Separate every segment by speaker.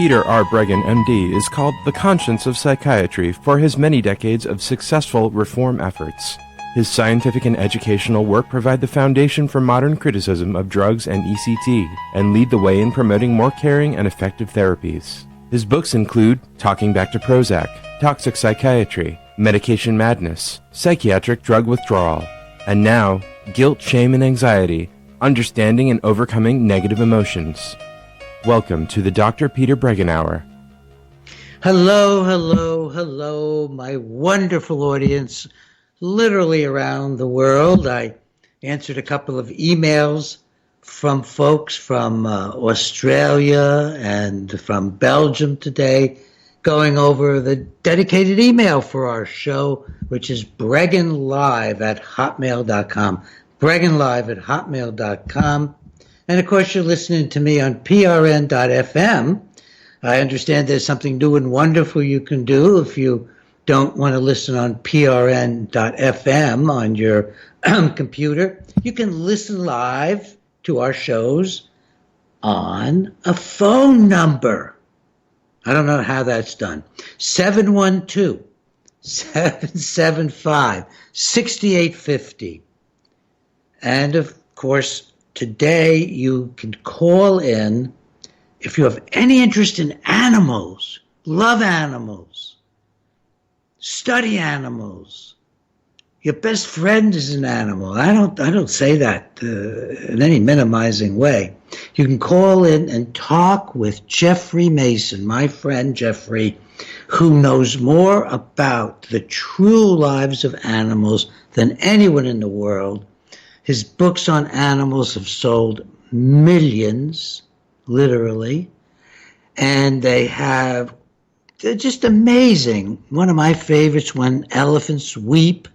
Speaker 1: Peter R. Breggin, MD, is called the conscience of psychiatry for his many decades of successful reform efforts. His scientific and educational work provide the foundation for modern criticism of drugs and ECT and lead the way in promoting more caring and effective therapies. His books include Talking Back to Prozac, Toxic Psychiatry, Medication Madness, Psychiatric Drug Withdrawal, and now, Guilt, Shame, and Anxiety, Understanding and Overcoming Negative Emotions. Welcome to the Dr. Peter Breggin Hour.
Speaker 2: Hello, hello, hello, my wonderful audience, literally around the world. I answered a couple of emails from folks from Australia and from Belgium today, going over the dedicated email for our show, which is bregginlive@hotmail.com. bregginlive@hotmail.com. And of course, you're listening to me on prn.fm. I understand there's something new and wonderful you can do if you don't want to listen on prn.fm on your computer. You can listen live to our shows on a phone number. I don't know how that's done. 712-775-6850. And of course, today you can call in if you have any interest in animals, love animals, study animals. Your best friend is an animal. I don't say that in any minimizing way. You can call in and talk with Jeffrey Mason, my friend Jeffrey, who knows more about the true lives of animals than anyone in the world. His books on animals have sold millions, literally, and they're just amazing. One of my favorites, When Elephants Weep.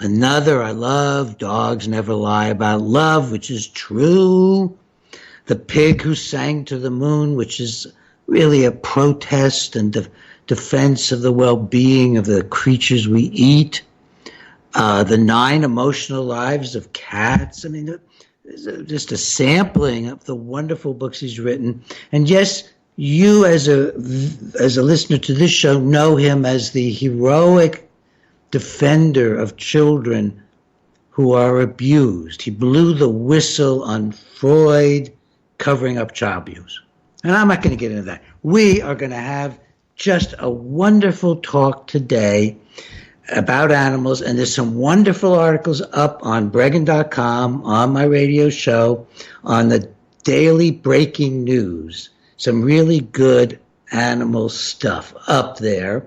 Speaker 2: Another I love, Dogs Never Lie About Love, which is true. The Pig Who Sang to the Moon, which is really a protest and defense of the well-being of the creatures we eat. The 9 Emotional Lives of Cats. I mean, just a sampling of the wonderful books he's written. And yes, you as a listener to this show know him as the heroic defender of children who are abused. He blew the whistle on Freud covering up child abuse. And I'm not going to get into that. We are going to have just a wonderful talk today about animals, and there's some wonderful articles up on Breggin.com, on my radio show, on the daily breaking news. Some really good animal stuff up there.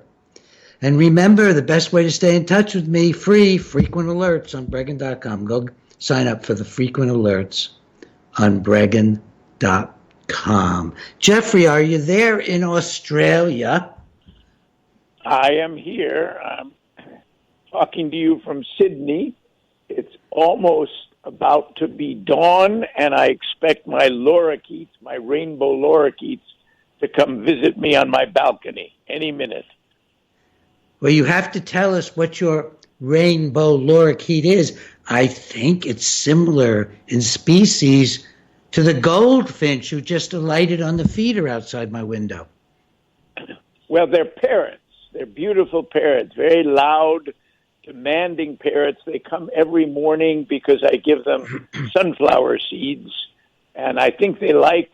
Speaker 2: And remember, the best way to stay in touch with me, free, frequent alerts on Breggin.com. Go sign up for the frequent alerts on Breggin.com. Jeffrey, are you there in Australia?
Speaker 3: I am here. I'm talking to you from Sydney. It's almost about to be dawn, and I expect my lorikeets, my rainbow lorikeets, to come visit me on my balcony any minute.
Speaker 2: Well, you have to tell us what your rainbow lorikeet is. I think it's similar in species to the goldfinch who just alighted on the feeder outside my window.
Speaker 3: Well, they're parrots. They're beautiful parrots, very loud, demanding parrots. They come every morning because I give them sunflower seeds, and I think they like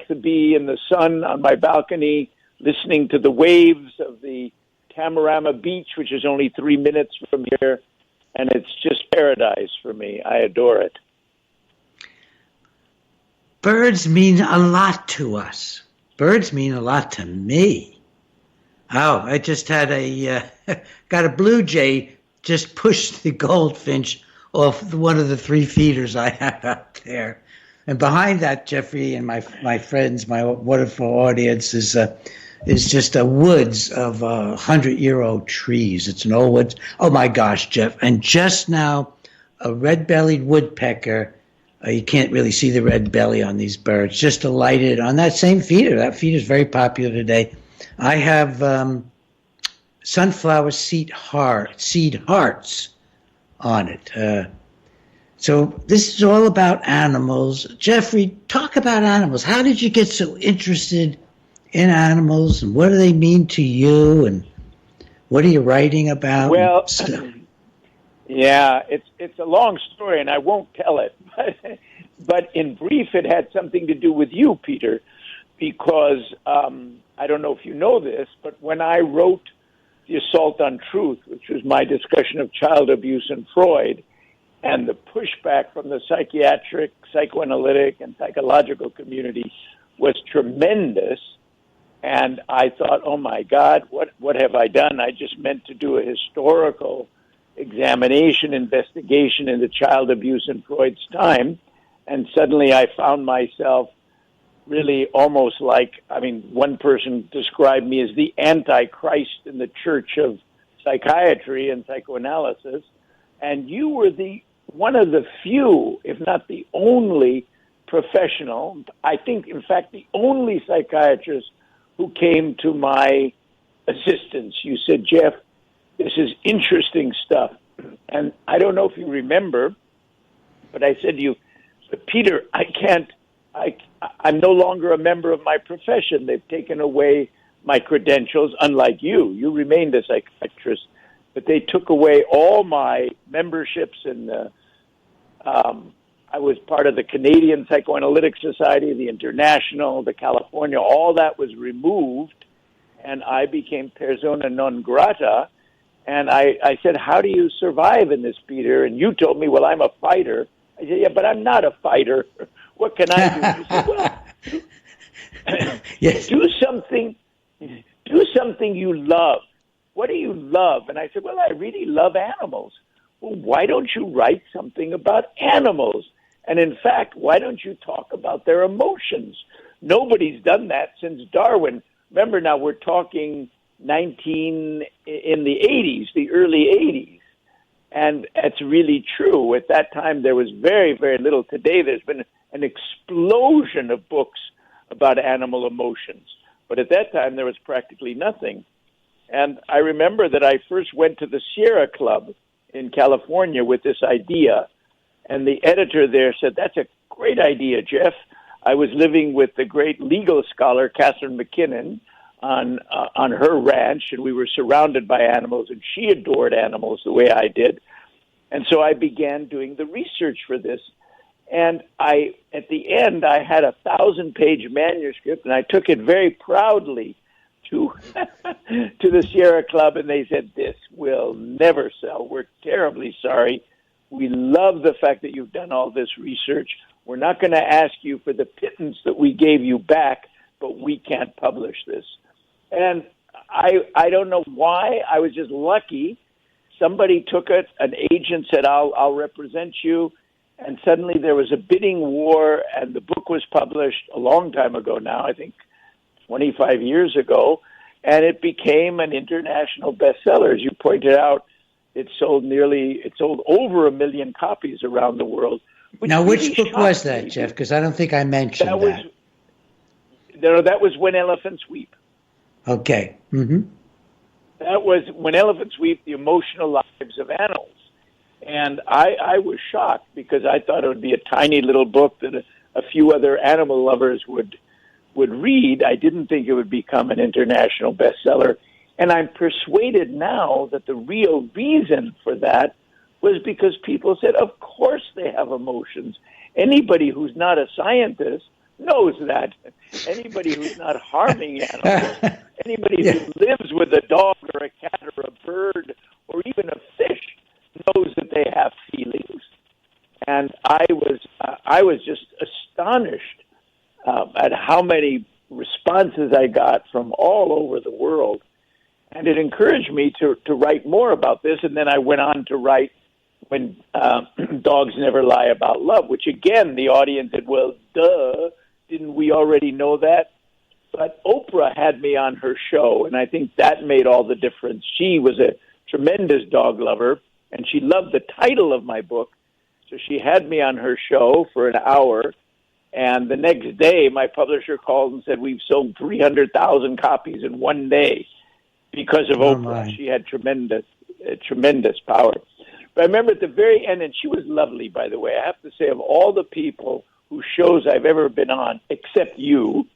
Speaker 3: to be in the sun on my balcony, listening to the waves of the Tamarama Beach, which is only 3 minutes from here, and it's just paradise for me. I adore it.
Speaker 2: Birds mean a lot to us. Birds mean a lot to me. Oh, I just had got a blue jay just pushed the goldfinch off one of the 3 feeders I have out there. And behind that, Jeffrey and my friends, my wonderful audience, is just a woods of 100-year-old trees. It's an old woods. Oh, my gosh, Jeff. And just now, a red-bellied woodpecker, you can't really see the red belly on these birds, just alighted on that same feeder. That feeder is very popular today. I have sunflower seed hearts on it. So this is all about animals. Jeffrey, talk about animals. How did you get so interested in animals, and what do they mean to you, and what are you writing about?
Speaker 3: Well, yeah, it's a long story, and I won't tell it. But in brief, it had something to do with you, Peter, because I don't know if you know this, but when I wrote The Assault on Truth, which was my discussion of child abuse and Freud, and the pushback from the psychiatric, psychoanalytic, and psychological community was tremendous. And I thought, oh my God, what have I done? I just meant to do a historical examination, investigation into child abuse in Freud's time. And suddenly I found myself really almost like, one person described me as the Antichrist in the church of psychiatry and psychoanalysis. And you were one of the few, if not the only professional, I think, in fact, the only psychiatrist who came to my assistance. You said, Jeff, this is interesting stuff. And I don't know if you remember, but I said to you, but Peter, I'm no longer a member of my profession. They've taken away my credentials, unlike you. You remained a psychiatrist, but they took away all my memberships, and I was part of the Canadian Psychoanalytic Society, the International, the California. All that was removed, and I became persona non grata. And I said, how do you survive in this, Peter? And you told me, well, I'm a fighter. I said, yeah, but I'm not a fighter. What can I do? You said, well,
Speaker 2: yes.
Speaker 3: do something you love. What do you love? And I said, well, I really love animals. Well, why don't you write something about animals? And in fact, why don't you talk about their emotions? Nobody's done that since Darwin. Remember, now we're talking in the 80s, the early 80s. And that's really true. At that time, there was very, very little. Today, there's been an explosion of books about animal emotions. But at that time, there was practically nothing. And I remember that I first went to the Sierra Club in California with this idea. And the editor there said, that's a great idea, Jeff. I was living with the great legal scholar, Catherine McKinnon, on her ranch, and we were surrounded by animals, and she adored animals the way I did. And so I began doing the research for this. And at the end, I had a 1,000-page manuscript, and I took it very proudly to the Sierra Club, and they said, this will never sell. We're terribly sorry. We love the fact that you've done all this research. We're not going to ask you for the pittance that we gave you back, but we can't publish this. And I don't know why. I was just lucky. Somebody took it. An agent said, I'll represent you. And suddenly there was a bidding war, and the book was published a long time ago now, I think 25 years ago, and it became an international bestseller. As you pointed out, it sold over 1 million copies around the world.
Speaker 2: Now, which book was that, Jeff? Because I don't think I mentioned that.
Speaker 3: That was When Elephants Weep.
Speaker 2: Okay. Mm-hmm.
Speaker 3: That was When Elephants Weep, The Emotional Lives of Animals. And I was shocked because I thought it would be a tiny little book that a few other animal lovers would read. I didn't think it would become an international bestseller. And I'm persuaded now that the real reason for that was because people said, of course they have emotions. Anybody who's not a scientist knows that. Anybody who's not harming animals, anybody who lives with a dog or a cat or a bird or even a fish knows that they have feelings. And I was just astonished at how many responses I got from all over the world. And it encouraged me to write more about this. And then I went on to write When Dogs Never Lie About Love, which again, the audience said, well, duh, didn't we already know that? But Oprah had me on her show, and I think that made all the difference. She was a tremendous dog lover, and she loved the title of my book. So she had me on her show for an hour, and the next day my publisher called and said, we've sold 300,000 copies in one day because of Oprah.
Speaker 2: My.
Speaker 3: She had tremendous power. But I remember at the very end, and she was lovely, by the way. I have to say, of all the people whose shows I've ever been on, except you,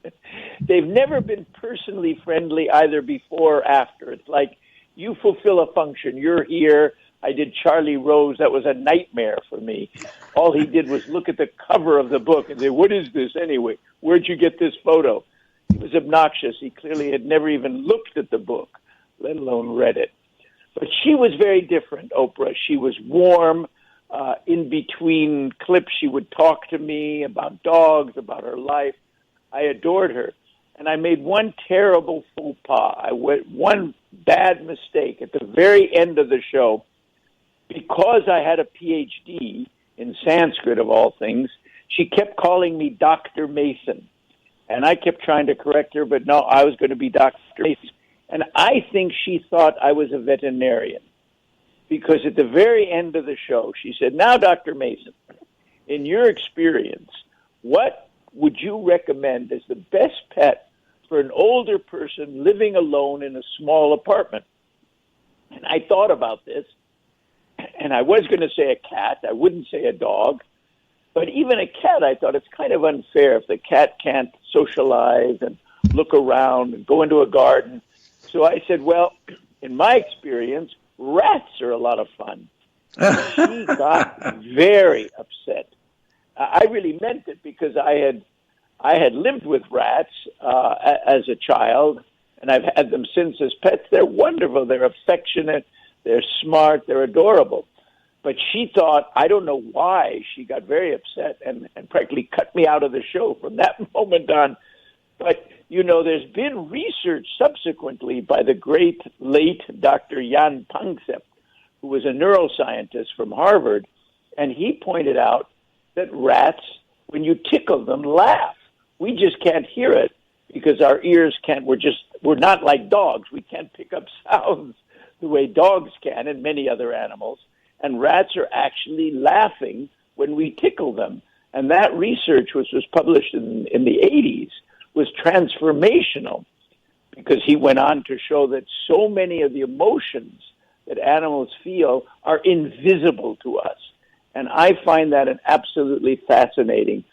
Speaker 3: they've never been personally friendly either before or after. It's like, you fulfill a function. You're here. I did Charlie Rose. That was a nightmare for me. All he did was look at the cover of the book and say, what is this anyway? Where'd you get this photo? He was obnoxious. He clearly had never even looked at the book, let alone read it. But she was very different, Oprah. She was warm. In between clips, she would talk to me about dogs, about her life. I adored her. And I made one terrible faux pas. One bad mistake at the very end of the show. Because I had a PhD in Sanskrit, of all things, she kept calling me Dr. Mason. And I kept trying to correct her, but no, I was going to be Dr. Mason. And I think she thought I was a veterinarian. Because at the very end of the show, she said, now, Dr. Mason, in your experience, what would you recommend as the best pet for an older person living alone in a small apartment? And I thought about this, and I was going to say a cat. I wouldn't say a dog. But even a cat, I thought it's kind of unfair if the cat can't socialize and look around and go into a garden. So I said, well, in my experience, rats are a lot of fun. She got very upset. I really meant it because I had lived with rats as a child, and I've had them since as pets. They're wonderful. They're affectionate. They're smart. They're adorable. But she thought, I don't know why, she got very upset and practically cut me out of the show from that moment on. But, you know, there's been research subsequently by the great late Dr. Jan Panksepp, who was a neuroscientist from Harvard, and he pointed out that rats, when you tickle them, laugh. We just can't hear it because our ears can't. We're not like dogs. We can't pick up sounds the way dogs can and many other animals. And rats are actually laughing when we tickle them. And that research, which was published in the 80s, was transformational because he went on to show that so many of the emotions that animals feel are invisible to us. And I find that an absolutely fascinating.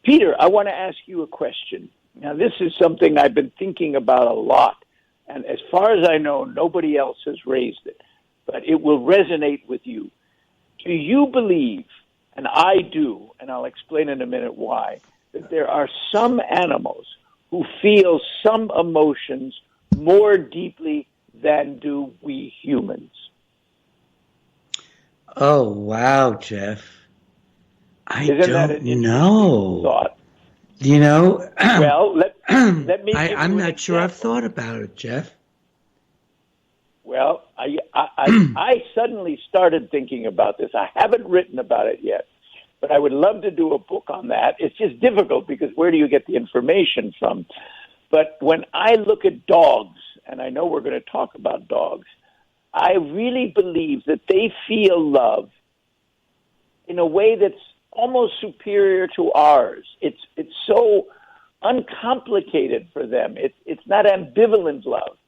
Speaker 3: Peter, I want to ask you a question. Now, this is something I've been thinking about a lot. And as far as I know, nobody else has raised it. But it will resonate with you. Do you believe, and I do, and I'll explain in a minute why, that there are some animals who feel some emotions more deeply than do we humans?
Speaker 2: Oh, wow, Jeff.
Speaker 3: Isn't that an interesting thought?
Speaker 2: You know,
Speaker 3: well, let me.
Speaker 2: I'm not sure I've thought about it, Jeff.
Speaker 3: Well, I suddenly started thinking about this. I haven't written about it yet, but I would love to do a book on that. It's just difficult because where do you get the information from? But when I look at dogs, and I know we're going to talk about dogs, I really believe that they feel love in a way that's almost superior to ours. It's so uncomplicated for them. It's not ambivalent love.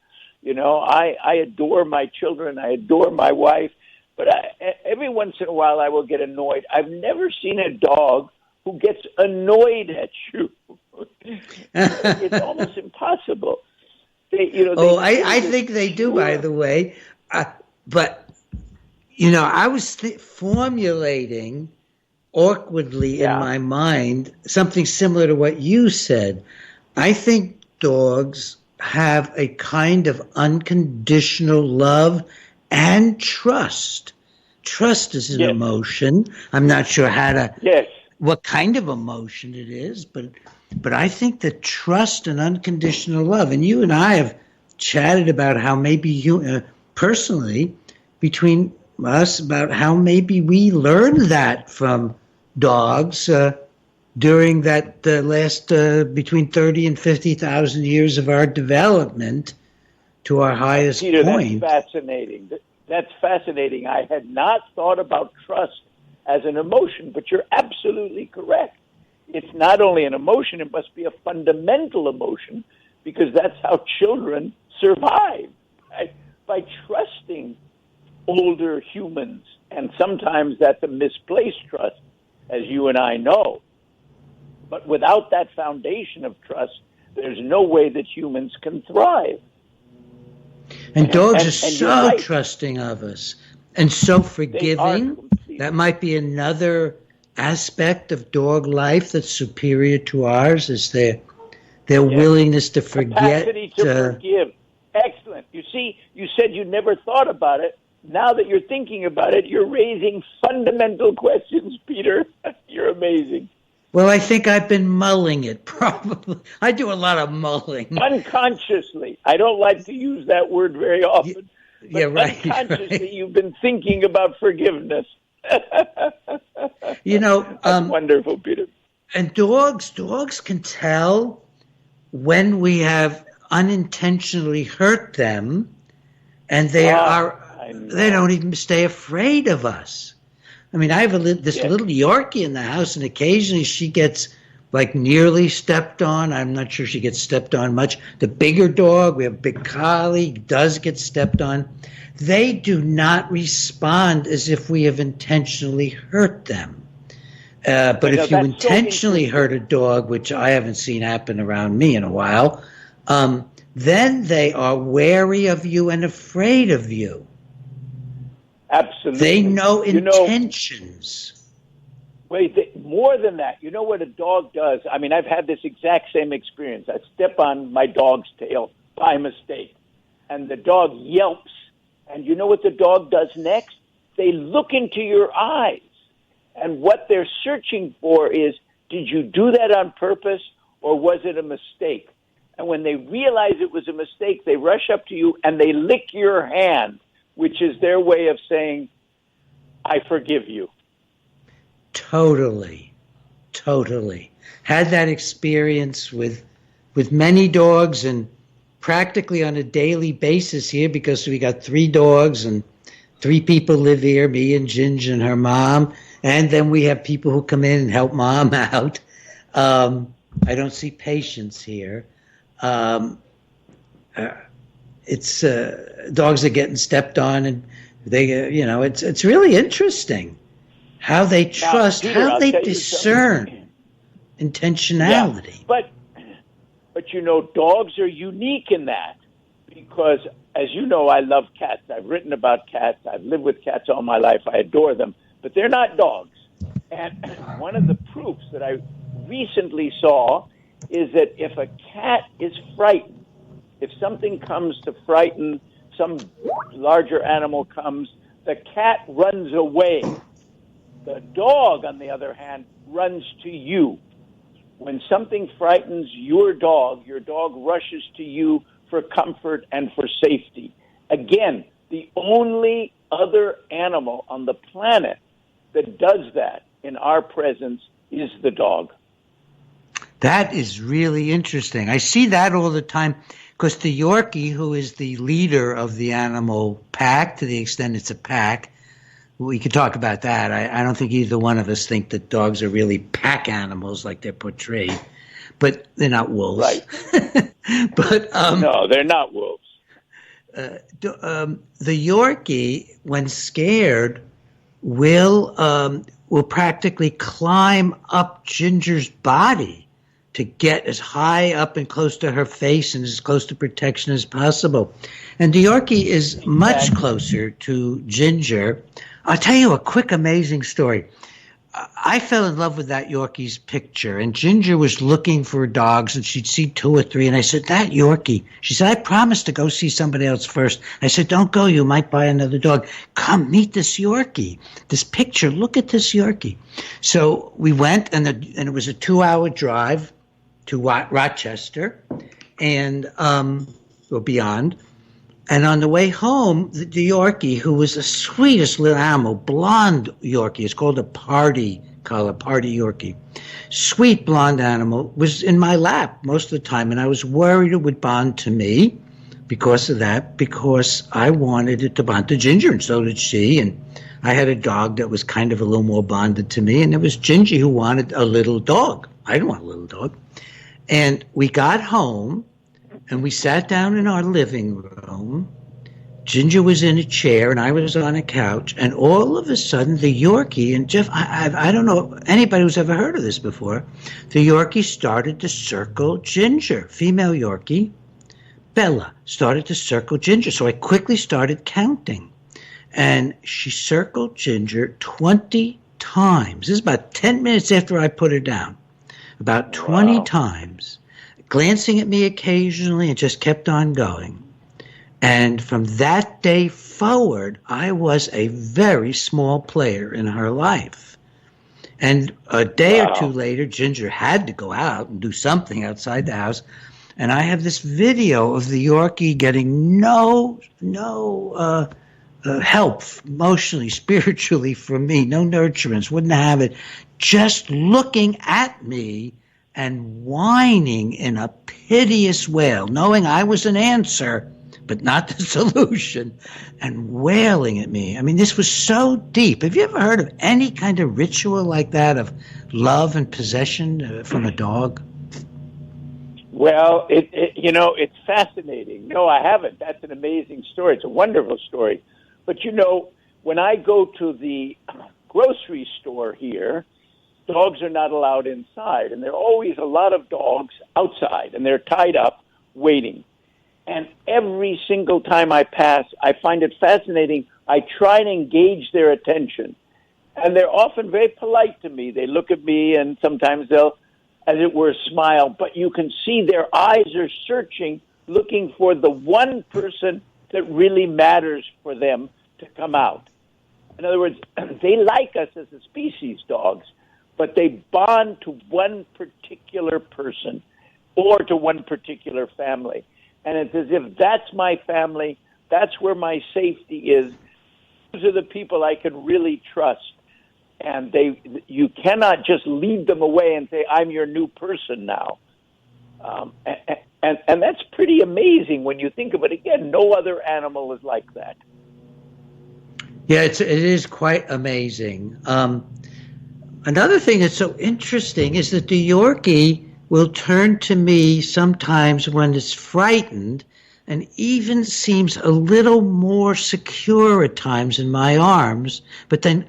Speaker 3: You know, I adore my children. I adore my wife. But every once in a while I will get annoyed. I've never seen a dog who gets annoyed at you. It's almost impossible.
Speaker 2: I think they do, by the way. But, you know, I was formulating awkwardly in my mind something similar to what you said. I think dogs have a kind of unconditional love and trust. Trust is an emotion. I'm not sure what kind of emotion it is, but I think that trust and unconditional love, and you and I have chatted about how maybe you, personally, between us, about how maybe we learned that from dogs during that last between 30 and 50,000 years of our development to our highest
Speaker 3: Peter,
Speaker 2: point.
Speaker 3: That's fascinating. That's fascinating. I had not thought about trust as an emotion, but you're absolutely correct. It's not only an emotion, it must be a fundamental emotion because that's how children survive, right? By trusting older humans. And sometimes that's a misplaced trust, as you and I know. But without that foundation of trust, there's no way that humans can thrive.
Speaker 2: And dogs are
Speaker 3: and
Speaker 2: so
Speaker 3: you're right.
Speaker 2: trusting of us and so
Speaker 3: They are
Speaker 2: forgiving.
Speaker 3: complete.
Speaker 2: That might be another aspect of dog life that's superior to ours, is their willingness to forget.
Speaker 3: Capacity to forgive. Excellent. You see, you said you never thought about it. Now that you're thinking about it, you're raising fundamental questions, Peter. You're amazing.
Speaker 2: Well, I think I've been mulling it, probably. I do a lot of mulling.
Speaker 3: Unconsciously. I don't like to use that word very often. But
Speaker 2: Yeah, right.
Speaker 3: unconsciously,
Speaker 2: Right.
Speaker 3: you've been thinking about forgiveness. That's wonderful, Peter.
Speaker 2: And dogs can tell when we have unintentionally hurt them, and they don't even stay afraid of us. I mean, I have this little Yorkie in the house, and occasionally she gets like nearly stepped on. I'm not sure she gets stepped on much. The bigger dog, we have a big collie, does get stepped on. They do not respond as if we have intentionally hurt them. But if you intentionally hurt a dog, which I haven't seen happen around me in a while, then they are wary of you and afraid of you.
Speaker 3: Absolutely.
Speaker 2: They know intentions.
Speaker 3: More than that, you know what a dog does? I mean, I've had this exact same experience. I step on my dog's tail by mistake, and the dog yelps. And you know what the dog does next? They look into your eyes. And what they're searching for is, did you do that on purpose, or was it a mistake? And when they realize it was a mistake, they rush up to you and they lick your hand, which is their way of saying, I forgive you.
Speaker 2: Totally. Had that experience with many dogs, and practically on a daily basis here, because we got 3 dogs and 3 people live here, me and Ginger and her mom. And then we have people who come in and help Mom out. I don't see patients here. It's dogs are getting stepped on, and they, it's really interesting how they trust,
Speaker 3: Peter,
Speaker 2: how
Speaker 3: I'll
Speaker 2: they
Speaker 3: tell you
Speaker 2: discern intentionality.
Speaker 3: Yeah, but dogs are unique in that, because, as you know, I love cats. I've written about cats. I've lived with cats all my life. I adore them. But they're not dogs. And one of the proofs that I recently saw is that if a cat is frightened, if something comes to frighten, some larger animal comes, the cat runs away. The dog, on the other hand, runs to you. When something frightens your dog rushes to you for comfort and for safety. Again, the only other animal on the planet that does that in our presence is the dog.
Speaker 2: That is really interesting. I see that all the time, because the Yorkie, who is the leader of the animal pack, to the extent it's a pack, we could talk about that. I don't think either one of us think that dogs are really pack animals like they're portrayed, but they're not wolves.
Speaker 3: Right.
Speaker 2: But
Speaker 3: no, they're not wolves.
Speaker 2: The Yorkie, when scared, will practically climb up Ginger's body to get as high up and close to her face and as close to protection as possible. And the Yorkie is much closer to Ginger. I'll tell you a quick, amazing story. I fell in love with that Yorkie's picture, and Ginger was looking for dogs, and she'd see 2 or 3, and I said, that Yorkie. She said, I promised to go see somebody else first. I said, don't go, you might buy another dog. Come, meet this Yorkie. This picture, look at this Yorkie. So we went, and it was a 2-hour drive to Rochester, and or beyond. And on the way home, the Yorkie, who was the sweetest little animal, blonde Yorkie, it's called a party color, party Yorkie, sweet blonde animal, was in my lap most of the time. And I was worried it would bond to me because of that, because I wanted it to bond to Ginger, and so did she. And I had a dog that was kind of a little more bonded to me, and it was Ginger who wanted a little dog. I didn't want a little dog. And we got home, and we sat down in our living room, Ginger was in a chair and I was on a couch, and all of a sudden the Yorkie, and Jeff, I don't know anybody who's ever heard of this before, the Yorkie started to circle Ginger, female Yorkie, Bella, started to circle Ginger. So I quickly started counting, and she circled Ginger 20 times. This is about 10 minutes after I put her down, about 20 times, glancing at me occasionally, and just kept on going. And from that day forward, I was a very small player in her life. And a day or two later, Ginger had to go out and do something outside the house. And I have this video of the Yorkie getting no help emotionally, spiritually from me, no nurturance, wouldn't have it, just looking at me and whining in a piteous wail, knowing I was an answer, but not the solution, and wailing at me. I mean, this was so deep. Have you ever heard of any kind of ritual like that of love and possession from a dog?
Speaker 3: Well, it's fascinating. No, I haven't. That's an amazing story. It's a wonderful story. But, when I go to the grocery store here, dogs are not allowed inside. And there are always a lot of dogs outside, and they're tied up waiting. And every single time I pass, I find it fascinating. I try and engage their attention. And they're often very polite to me. They look at me, and sometimes they'll, as it were, smile. But you can see their eyes are searching, looking for the one person that really matters for them to come out. In other words, they like us as a species, dogs, but they bond to one particular person or to one particular family. And it's as if that's my family, that's where my safety is. Those are the people I can really trust. And you cannot just lead them away and say, I'm your new person now. And that's pretty amazing when you think of it. Again, no other animal is like that.
Speaker 2: Yeah, it is quite amazing. Another thing that's so interesting is that the Yorkie will turn to me sometimes when it's frightened and even seems a little more secure at times in my arms, but then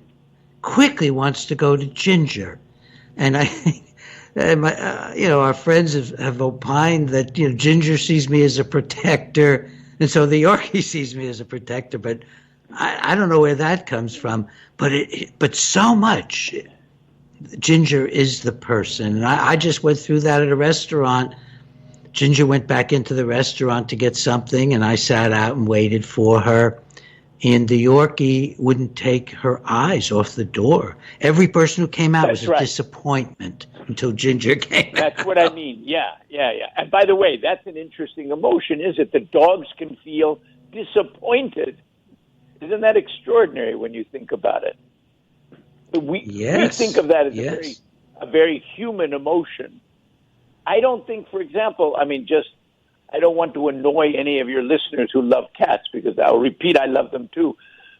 Speaker 2: quickly wants to go to Ginger. And I think, our friends have opined that, Ginger sees me as a protector, and so the Yorkie sees me as a protector, but I don't know where that comes from. But so much, Ginger is the person. And I just went through that at a restaurant. Ginger went back into the restaurant to get something, and I sat out and waited for her. And the Yorkie wouldn't take her eyes off the door. Every person who came out was a disappointment until Ginger came out.
Speaker 3: That's what I mean. Yeah. And by the way, that's an interesting emotion, is it? The dogs can feel disappointed. Isn't that extraordinary when you think about it? We think of that as a very human emotion. I don't think, for example, I don't want to annoy any of your listeners who love cats, because I'll repeat, I love them too.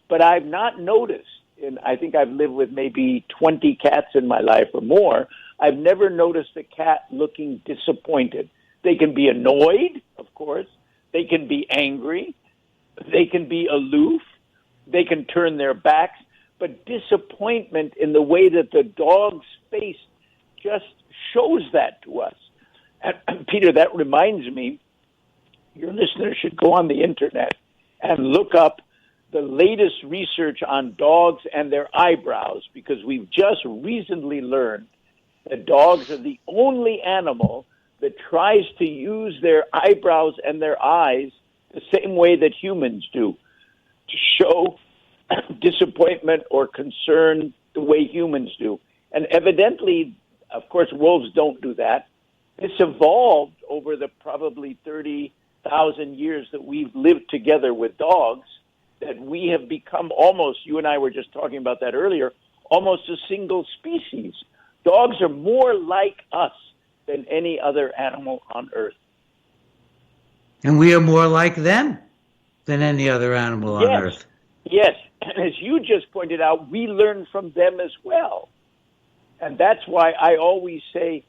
Speaker 3: But I've not noticed, and I think I've lived with maybe 20 cats in my life or more, I've never noticed a cat looking disappointed. They can be annoyed, of course. They can be angry. They can be aloof. They can turn their backs. But disappointment in the way that the dog's face just shows that to us. And Peter, that reminds me, your listeners should go on the internet and look up the latest research on dogs and their eyebrows, because we've just recently learned that dogs are the only animal that tries to use their eyebrows and their eyes the same way that humans do, to show disappointment or concern the way humans do. And evidently, of course, wolves don't do that. This evolved over the probably 30,000 years that we've lived together with dogs, that we have become almost, you and I were just talking about that earlier, almost a single species. Dogs are more like us than any other animal on Earth.
Speaker 2: And we are more like them than any other animal on Earth.
Speaker 3: Yes, and as you just pointed out, we learn from them as well. And that's why I always say,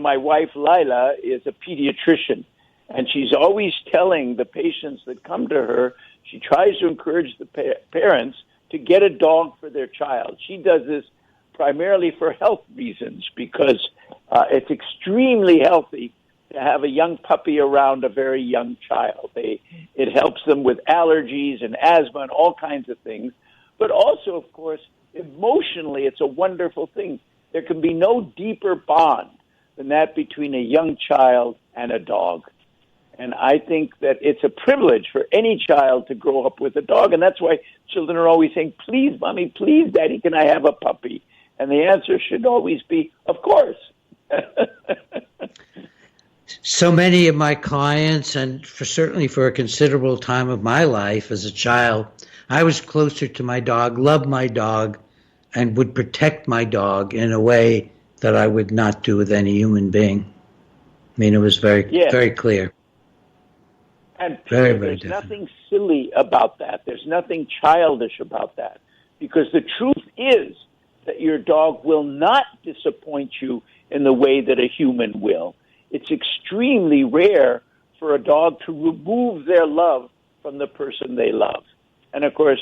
Speaker 3: my wife, Lila, is a pediatrician, and she's always telling the patients that come to her, She tries to encourage the parents to get a dog for their child. She does this primarily for health reasons because it's extremely healthy to have a young puppy around a very young child. It helps them with allergies and asthma and all kinds of things. But also, of course, emotionally, it's a wonderful thing. There can be no deeper bond than that between a young child and a dog. And I think that it's a privilege for any child to grow up with a dog. And that's why children are always saying, please, Mommy, please, Daddy, can I have a puppy? And the answer should always be, of course.
Speaker 2: So many of my clients, and certainly for a considerable time of my life as a child, I was closer to my dog, loved my dog, and would protect my dog in a way that I would not do with any human being. I mean, it was very clear.
Speaker 3: And
Speaker 2: very
Speaker 3: there's
Speaker 2: different.
Speaker 3: Nothing silly about that. There's nothing childish about that. Because the truth is that your dog will not disappoint you in the way that a human will. It's extremely rare for a dog to remove their love from the person they love. And of course,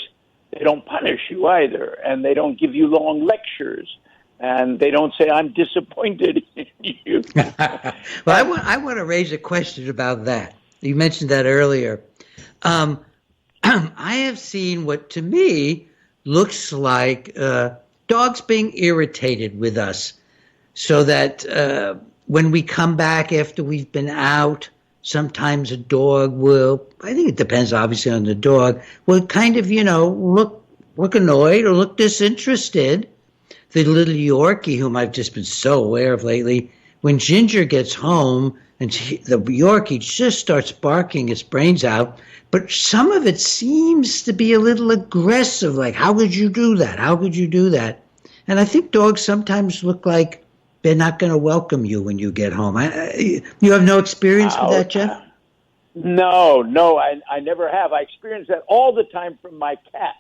Speaker 3: they don't punish you either, and they don't give you long lectures, and they don't say, I'm disappointed in you.
Speaker 2: Well, I want to raise a question about that. You mentioned that earlier. I have seen what to me looks like dogs being irritated with us, so that when we come back after we've been out, sometimes a dog will, I think it depends obviously on the dog, will kind of, look annoyed or look disinterested. The little Yorkie, whom I've just been so aware of lately, when Ginger gets home and the Yorkie just starts barking its brains out, but some of it seems to be a little aggressive, like, how could you do that? How could you do that? And I think dogs sometimes look like they're not going to welcome you when you get home. You have no experience with that, Jeff?
Speaker 3: No, I never have. I experience that all the time from my cats.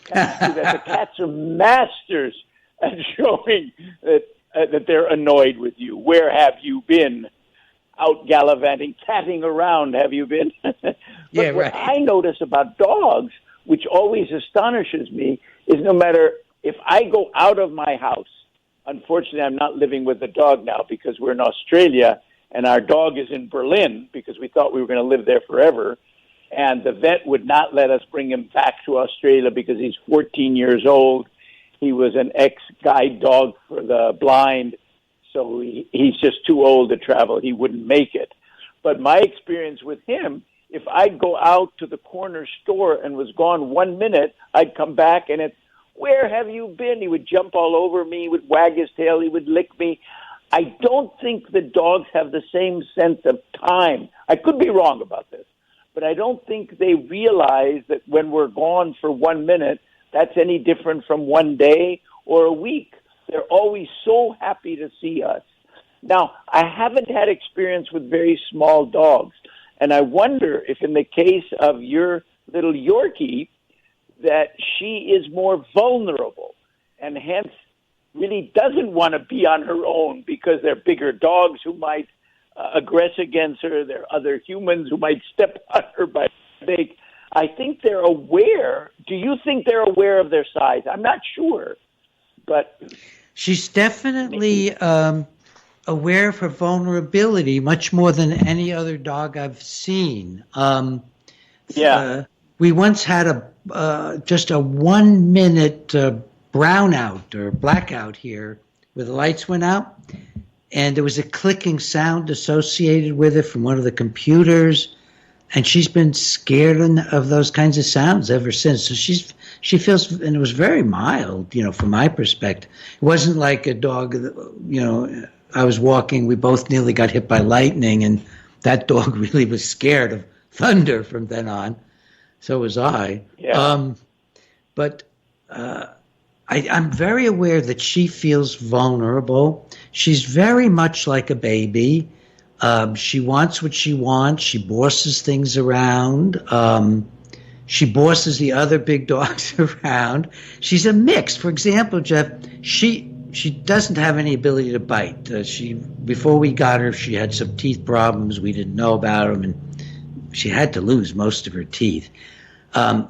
Speaker 3: The cats are masters at showing that they're annoyed with you. Where have you been? Out gallivanting, catting around, have you been? But
Speaker 2: yeah, right.
Speaker 3: What I notice about dogs, which always astonishes me, is no matter if I go out of my house, unfortunately, I'm not living with the dog now because we're in Australia, and our dog is in Berlin because we thought we were going to live there forever. And the vet would not let us bring him back to Australia because he's 14 years old. He was an ex-guide dog for the blind, so he's just too old to travel. He wouldn't make it. But my experience with him, if I'd go out to the corner store and was gone 1 minute, I'd come back and it's, where have you been? He would jump all over me. He would wag his tail. He would lick me. I don't think the dogs have the same sense of time. I could be wrong about this, but I don't think they realize that when we're gone for 1 minute, that's any different from 1 day or a week. They're always so happy to see us. Now, I haven't had experience with very small dogs, and I wonder if in the case of your little Yorkie, that she is more vulnerable and hence really doesn't want to be on her own because there are bigger dogs who might aggress against her. There are other humans who might step on her by mistake. I think they're aware. Do you think they're aware of their size? I'm not sure, but
Speaker 2: she's definitely aware of her vulnerability much more than any other dog I've seen. We once had just a 1 minute brownout or blackout here where the lights went out, and there was a clicking sound associated with it from one of the computers, and she's been scared of those kinds of sounds ever since. So she feels, and it was very mild, from my perspective. It wasn't like a dog that, I was walking, we both nearly got hit by lightning, and that dog really was scared of thunder from then on. So was I.
Speaker 3: Yeah.
Speaker 2: But I'm very aware that she feels vulnerable. She's very much like a baby. She wants what she wants. She bosses things around. She bosses the other big dogs around. She's a mix. For example, Jeff, she doesn't have any ability to bite. Before we got her, she had some teeth problems. We didn't know about them, and she had to lose most of her teeth.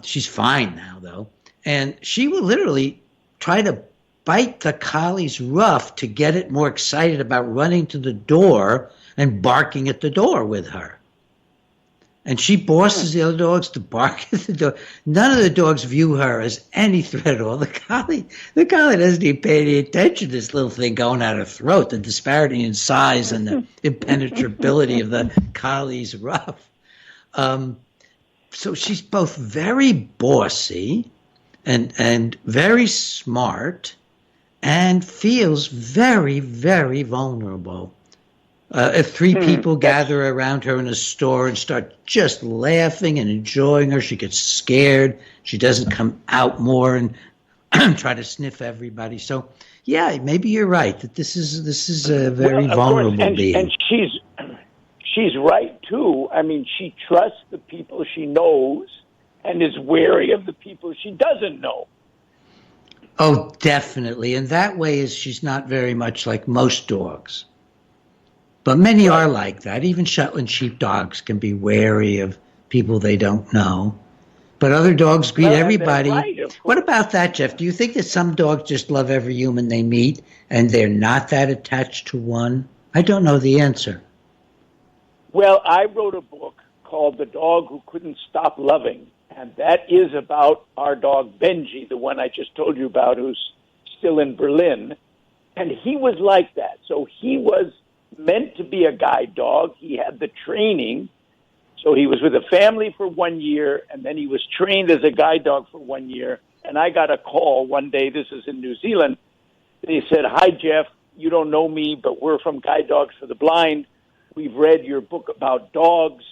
Speaker 2: She's fine now, though. And she will literally try to bite the collie's ruff to get it more excited about running to the door and barking at the door with her. And she bosses the other dogs to bark at the door. None of the dogs view her as any threat at all. The collie doesn't even pay any attention to this little thing going at her throat, the disparity in size and the impenetrability of the collie's ruff. So she's both very bossy and very smart and feels very, very vulnerable. If three people gather around her in a store and start just laughing and enjoying her, she gets scared. She doesn't come out more and try to sniff everybody. So, yeah, maybe you're right that this is a very vulnerable being.
Speaker 3: And she's right too. I mean, she trusts the people she knows and is wary of the people she doesn't know.
Speaker 2: Oh, definitely. And that way is she's not very much like most dogs. But many are like that. Even Shetland sheepdogs can be wary of people they don't know. But other dogs greet everybody. Right, what about that, Jeff? Do you think that some dogs just love every human they meet and they're not that attached to one? I don't know the answer.
Speaker 3: Well, I wrote a book called The Dog Who Couldn't Stop Loving. And that is about our dog Benji, the one I just told you about, who's still in Berlin. And he was like that. So he was meant to be a guide dog. He had the training. So he was with a family for 1 year, and then he was trained as a guide dog for 1 year. And I got a call one day, this is in New Zealand. They said, "Hi, Jeff, you don't know me, but we're from Guide Dogs for the Blind. We've read your book about dogs.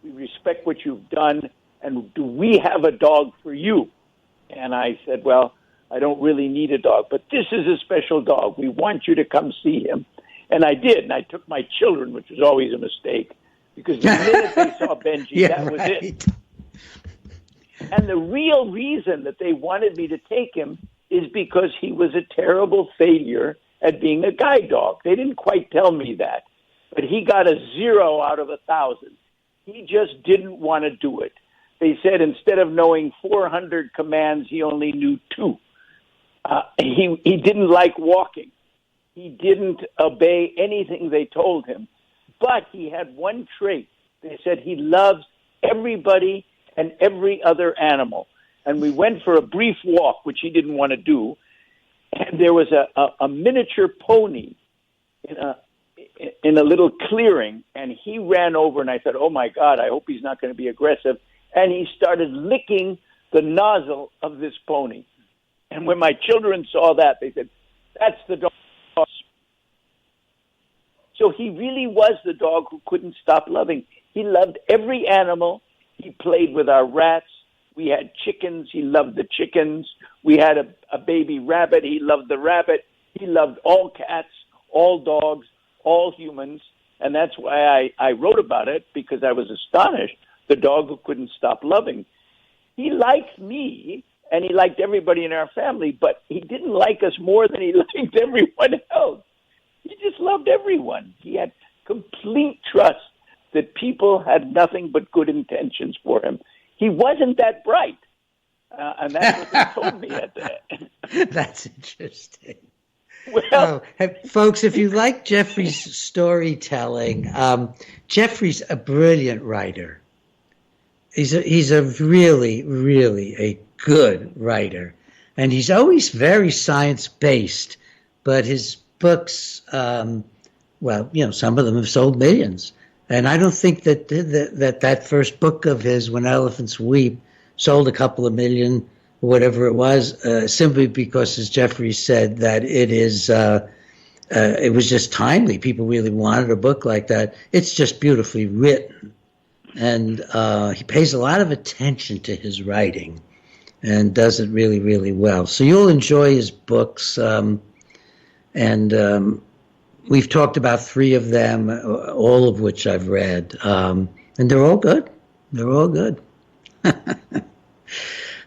Speaker 3: We respect what you've done. And do we have a dog for you?" And I said, "Well, I don't really need a dog, but this is a special dog. We want you to come see him." And I did, and I took my children, which was always a mistake, because the minute they saw Benji, that was it. And the real reason that they wanted me to take him is because he was a terrible failure at being a guide dog. They didn't quite tell me that, but he got a 0 out of 1,000. He just didn't want to do it. They said instead of knowing 400 commands, he only knew 2. He didn't like walking. He didn't obey anything they told him. But he had one trait. They said he loves everybody and every other animal. And we went for a brief walk, which he didn't want to do. And there was a miniature pony in a little clearing. And he ran over, and I said, "Oh, my God, I hope he's not going to be aggressive." And he started licking the nozzle of this pony. And when my children saw that, they said, "That's the dog." So he really was the dog who couldn't stop loving. He loved every animal. He played with our rats. We had chickens. He loved the chickens. We had a baby rabbit. He loved the rabbit. He loved all cats, all dogs, all humans. And that's why I wrote about it, because I was astonished. The dog who couldn't stop loving. He liked me, and he liked everybody in our family, but he didn't like us more than he liked everyone else. He just loved everyone. He had complete trust that people had nothing but good intentions for him. He wasn't that bright. And that's what they told me at that.
Speaker 2: That's interesting. Well, folks, if you like Jeffrey's storytelling, Jeffrey's a brilliant writer. He's a really, really a good writer. And he's always very science-based, but his books, well, you know, some of them have sold millions. And I don't think that first book of his, When Elephants Weep, sold a couple of million, or whatever it was, simply because, as Jeffrey said, that it was just timely. People really wanted a book like that. It's just beautifully written. And he pays a lot of attention to his writing and does it really, really well. So you'll enjoy his books. And we've talked about 3 of them, all of which I've read. And they're all good. They're all good.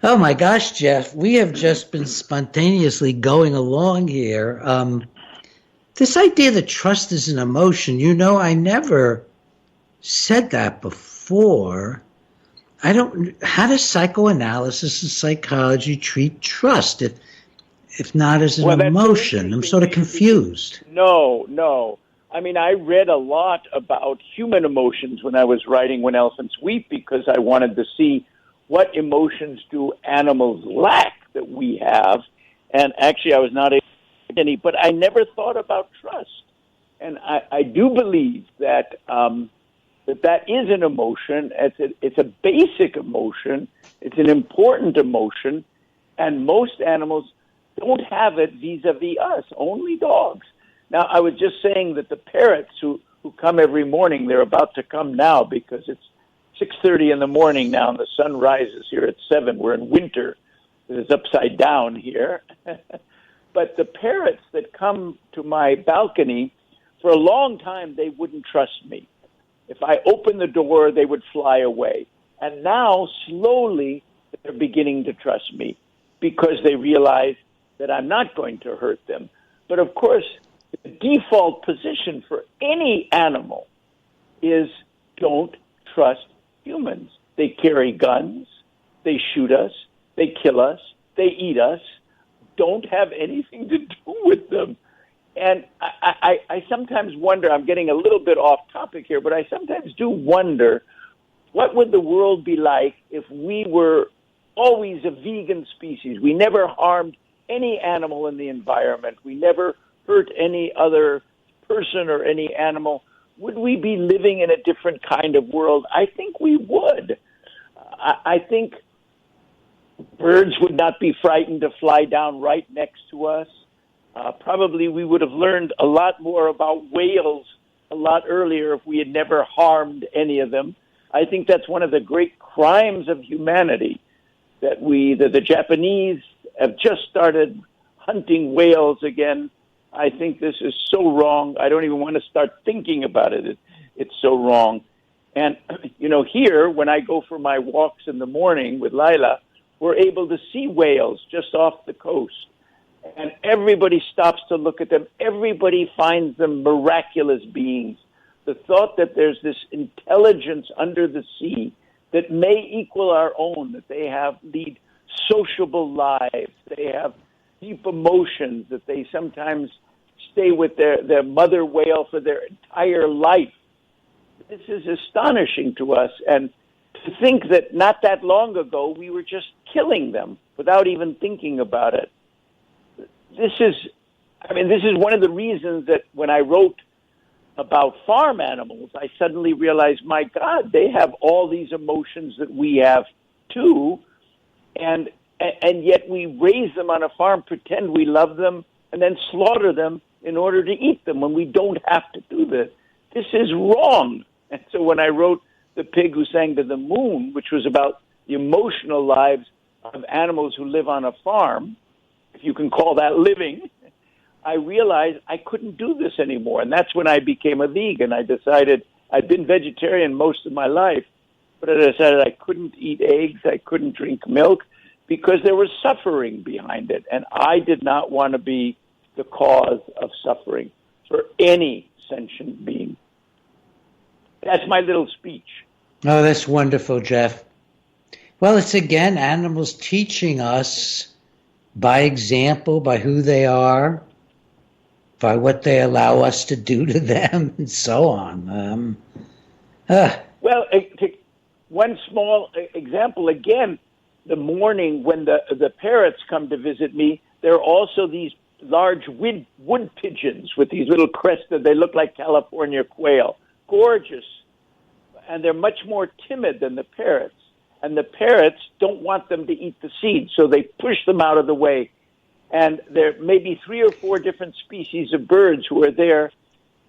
Speaker 2: Oh, my gosh, Jeff. We have just been spontaneously going along here. This idea that trust is an emotion, you know, I never said that before. I don't. How does psychoanalysis and psychology treat trust, if not as an
Speaker 3: Well, that's so
Speaker 2: emotion? I'm
Speaker 3: interesting
Speaker 2: sort
Speaker 3: to
Speaker 2: of
Speaker 3: you because
Speaker 2: confused.
Speaker 3: no. I mean, I read a lot about human emotions when I was writing When Elephants Weep because I wanted to see what emotions do animals lack that we have. And actually, I was not able to get any, but I never thought about trust. And I do believe that that is an emotion. It's a basic emotion. It's an important emotion, and most animals don't have it vis-a-vis us. Only dogs. Now, I was just saying that the parrots who come every morning, they're about to come now because it's 6:30 in the morning now, and the sun rises here at 7. We're in winter. It's upside down here. But the parrots that come to my balcony, for a long time, they wouldn't trust me. If I opened the door, they would fly away. And now, slowly, they're beginning to trust me because they realize that I'm not going to hurt them. But of course, the default position for any animal is don't trust humans. They carry guns, they shoot us, they kill us, they eat us. Don't have anything to do with them. And I sometimes wonder, I'm getting a little bit off topic here, but I sometimes do wonder what would the world be like if we were always a vegan species? We never harmed any animal in the environment. We never hurt any other person or any animal. Would we be living in a different kind of world? I think we would. I think birds would not be frightened to fly down right next to us. Probably we would have learned a lot more about whales a lot earlier if we had never harmed any of them. I think that's one of the great crimes of humanity, that the Japanese have just started hunting whales again. I think this is so wrong. I don't even want to start thinking about it. It's so wrong. And, here, when I go for my walks in the morning with Lila, we're able to see whales just off the coast. And everybody stops to look at them. Everybody finds them miraculous beings. The thought that there's this intelligence under the sea that may equal our own, that they lead sociable lives, they have deep emotions, that they sometimes stay with their mother whale for their entire life. This is astonishing to us. And to think that not that long ago we were just killing them without even thinking about it. This is one of the reasons that when I wrote about farm animals, I suddenly realized, my God, they have all these emotions that we have too, and yet we raise them on a farm, pretend we love them, and then slaughter them in order to eat them when we don't have to do this. This is wrong. And so when I wrote The Pig Who Sang to the Moon, which was about the emotional lives of animals who live on a farm, if you can call that living, I realized I couldn't do this anymore. And that's when I became a vegan. I decided I'd been vegetarian most of my life, but I decided I couldn't eat eggs, I couldn't drink milk, because there was suffering behind it. And I did not want to be the cause of suffering for any sentient being. That's my little speech.
Speaker 2: Oh, that's wonderful, Jeff. Well, it's again animals teaching us by example, by who they are, by what they allow us to do to them, and so on.
Speaker 3: Well, one small example, again, the morning when the parrots come to visit me, there are also these large wood pigeons with these little crested, they look like California quail. Gorgeous. And they're much more timid than the parrots. And the parrots don't want them to eat the seeds, so they push them out of the way. And there may be 3 or 4 different species of birds who are there.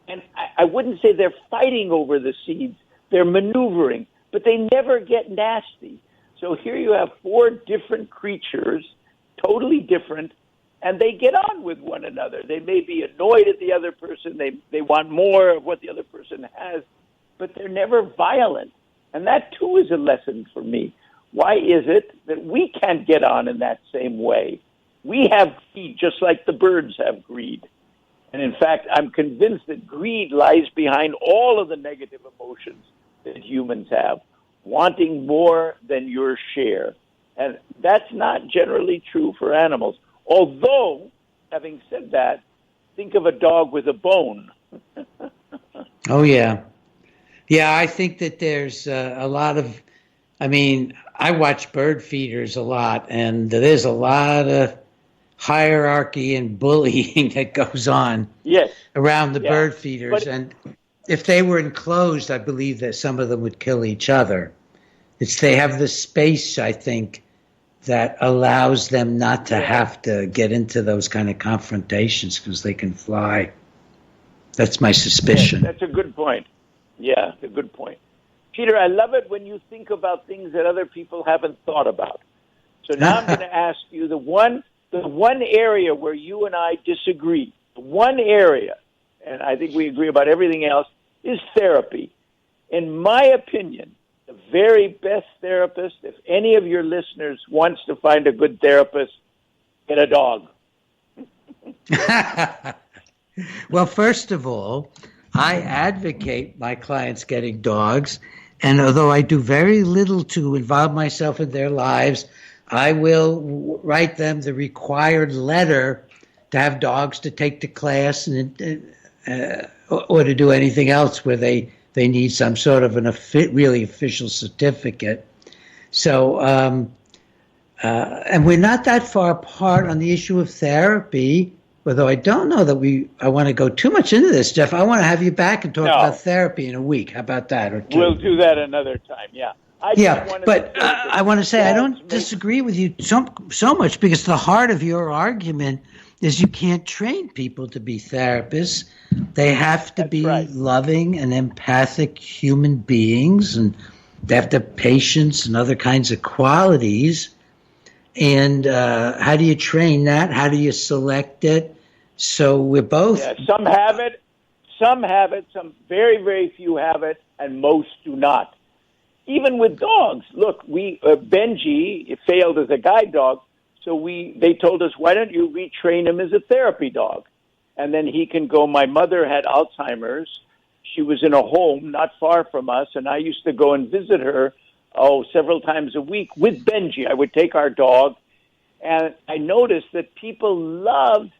Speaker 3: And I wouldn't say they're fighting over the seeds. They're maneuvering, but they never get nasty. So here you have 4 different creatures, totally different, and they get on with one another. They may be annoyed at the other person. They want more of what the other person has, but they're never violent. And that, too, is a lesson for me. Why is it that we can't get on in that same way? We have greed just like the birds have greed. And in fact, I'm convinced that greed lies behind all of the negative emotions that humans have. wanting more than your share. And that's not generally true for animals. Although, having said that, think of a dog with a bone.
Speaker 2: Oh, yeah. Yeah, I think that there's a lot of, I mean, I watch bird feeders a lot, and there's a lot of hierarchy and bullying that goes on
Speaker 3: Yes.
Speaker 2: around the
Speaker 3: Yeah.
Speaker 2: bird feeders. And if they were enclosed, I believe that some of them would kill each other. They have the space, I think, that allows them not to have to get into those kind of confrontations because they can fly. That's my suspicion.
Speaker 3: Yes, that's a good point. Yeah, a good point. Peter, I love it when you think about things that other people haven't thought about. So now I'm going to ask you the one area where you and I disagree. The one area, and I think we agree about everything else, is therapy. In my opinion, the very best therapist, if any of your listeners wants to find a good therapist, get a dog.
Speaker 2: Well, first of all, I advocate my clients getting dogs. And although I do very little to involve myself in their lives, I will write them the required letter to have dogs to take to class and or to do anything else where they need some sort of really official certificate. So, and we're not that far apart on the issue of therapy. Although I don't know that I want to go too much into this, Jeff. I want to have you back and talk about therapy in a week. How about that? Or two?
Speaker 3: We'll do that another time, yeah.
Speaker 2: I want to say I don't disagree with you so much because the heart of your argument is you can't train people to be therapists. They have to be loving and empathic human beings, and they have to have patience and other kinds of qualities. And how do you train that? How do you select it? So we're both.
Speaker 3: Yeah, some have it. Some very, very few have it, and most do not. Even with dogs. Look, Benji failed as a guide dog, so they told us, why don't you retrain him as a therapy dog? And then he can go. My mother had Alzheimer's. She was in a home not far from us, and I used to go and visit her several times a week with Benji. I would take our dog, and I noticed that people loved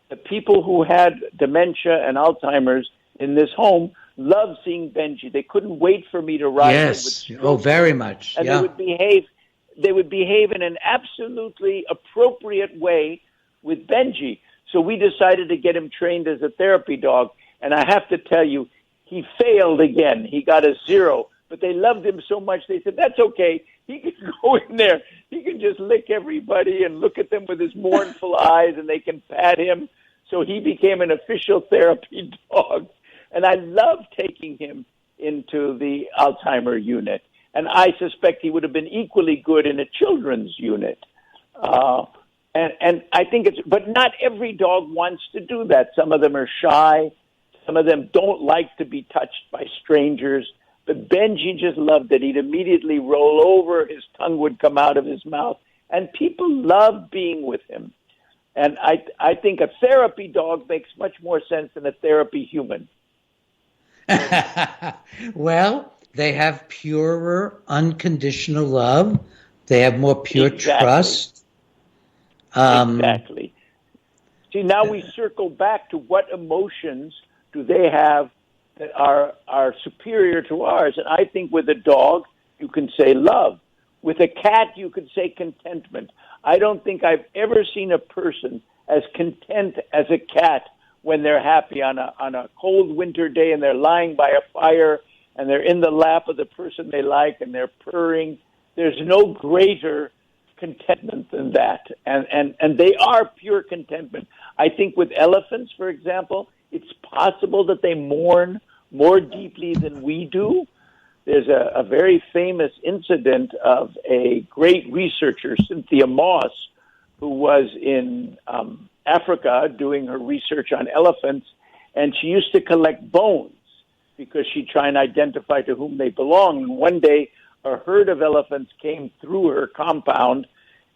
Speaker 3: the people who had dementia and Alzheimer's in this home loved seeing Benji. They couldn't wait for me to ride him.
Speaker 2: Yes. Oh, very much.
Speaker 3: And
Speaker 2: yeah.
Speaker 3: they would behave in an absolutely appropriate way with Benji. So we decided to get him trained as a therapy dog. And I have to tell you, he failed again. He got a 0. But they loved him so much, they said, that's okay. He can go in there. He can just lick everybody and look at them with his mournful eyes, and they can pat him. So he became an official therapy dog. And I love taking him into the Alzheimer unit. And I suspect he would have been equally good in a children's unit. And I think but not every dog wants to do that. Some of them are shy. Some of them don't like to be touched by strangers. But Benji just loved it. He'd immediately roll over. His tongue would come out of his mouth. And people loved being with him. And I think a therapy dog makes much more sense than a therapy human.
Speaker 2: Well, they have purer, unconditional love. They have more pure trust.
Speaker 3: Exactly. See, now we circle back to what emotions do they have that are superior to ours. And I think with a dog, you can say love. With a cat, you could say contentment. I don't think I've ever seen a person as content as a cat when they're happy on a cold winter day and they're lying by a fire and they're in the lap of the person they like and they're purring. There's no greater contentment than that. And they are pure contentment. I think with elephants, for example, it's possible that they mourn more deeply than we do. There's a very famous incident of a great researcher, Cynthia Moss, who was in Africa doing her research on elephants, and she used to collect bones because she'd try and identify to whom they belonged. And one day, a herd of elephants came through her compound,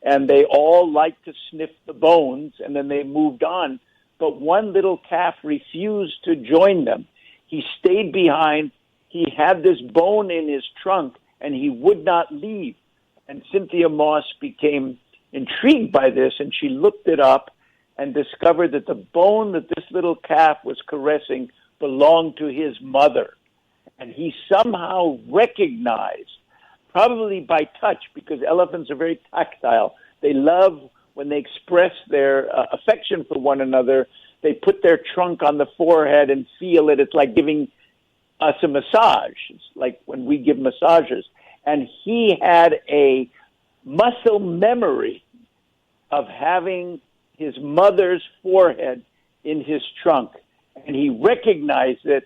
Speaker 3: and they all liked to sniff the bones, and then they moved on. But one little calf refused to join them. He stayed behind. He had this bone in his trunk, and he would not leave. And Cynthia Moss became intrigued by this, and she looked it up and discovered that the bone that this little calf was caressing belonged to his mother. And he somehow recognized, probably by touch, because elephants are very tactile. They love when they express their affection for one another. They put their trunk on the forehead and feel it. It's like giving us a massage. It's like when we give massages. And he had a muscle memory of having his mother's forehead in his trunk. And he recognized it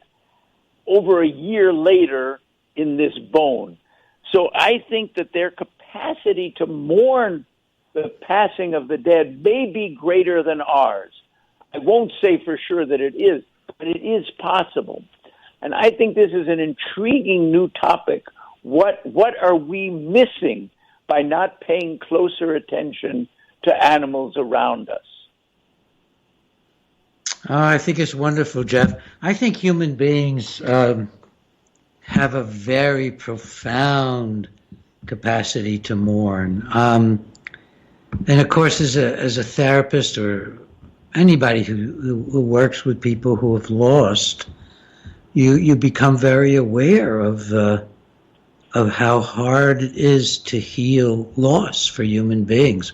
Speaker 3: over a year later in this bone. So I think that their capacity to mourn the passing of the dead may be greater than ours. I won't say for sure that it is, but it is possible. And I think this is an intriguing new topic. What are we missing by not paying closer attention to animals around us?
Speaker 2: I think it's wonderful, Jeff. I think human beings have a very profound capacity to mourn. And of course, as a therapist or anybody who works with people who have lost, you become very aware of how hard it is to heal loss for human beings.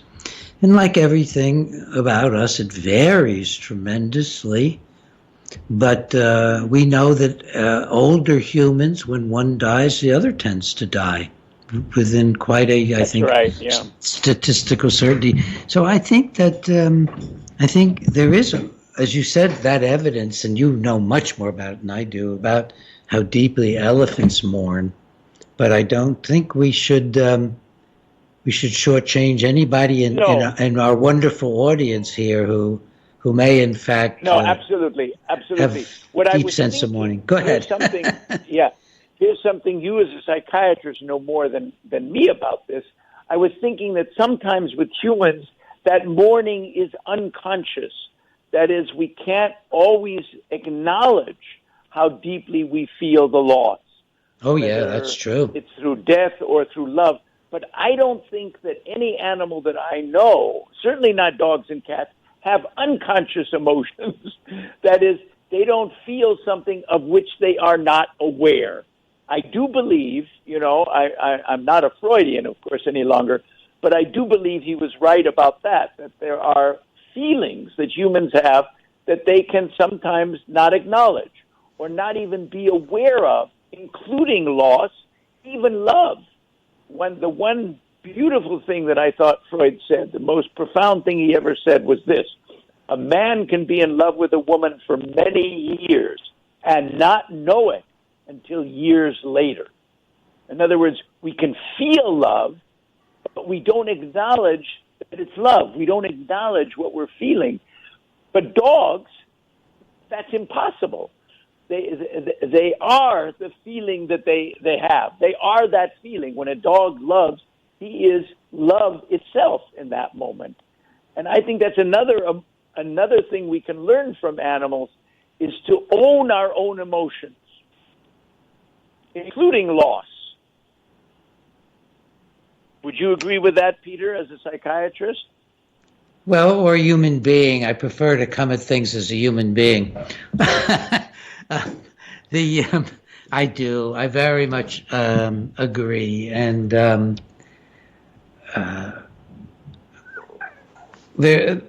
Speaker 2: And like everything about us, it varies tremendously. But we know that older humans, when one dies, the other tends to die within quite a, I think,
Speaker 3: right, yeah.
Speaker 2: statistical certainty. So I think that I think there is, as you said, that evidence, and you know much more about it than I do, about how deeply elephants mourn. But I don't think we should shortchange anybody in our wonderful audience here who may in fact
Speaker 3: absolutely
Speaker 2: have deep sense of mourning. Go ahead.
Speaker 3: Here's something you as a psychiatrist know more than me about this. I was thinking that sometimes with humans that mourning is unconscious. That is, we can't always acknowledge how deeply we feel the loss.
Speaker 2: Oh yeah, that's true.
Speaker 3: It's through death or through love. But I don't think that any animal that I know, certainly not dogs and cats, have unconscious emotions. That is, they don't feel something of which they are not aware. I do believe, I'm not a Freudian, of course, any longer, but I do believe he was right about that there are feelings that humans have that they can sometimes not acknowledge or not even be aware of, including loss, even love. The one beautiful thing that I thought Freud said, the most profound thing he ever said was this: a man can be in love with a woman for many years and not know it until years later. In other words, we can feel love, but we don't acknowledge that it's love. We don't acknowledge what we're feeling. But dogs, that's impossible. They are the feeling that they have. They are that feeling. When a dog loves, he is love itself in that moment. And I think that's another thing we can learn from animals is to own our own emotions, including loss. Would you agree with that, Peter, as a psychiatrist?
Speaker 2: Well, or a human being. I prefer to come at things as a human being. I do. I very much agree, and there.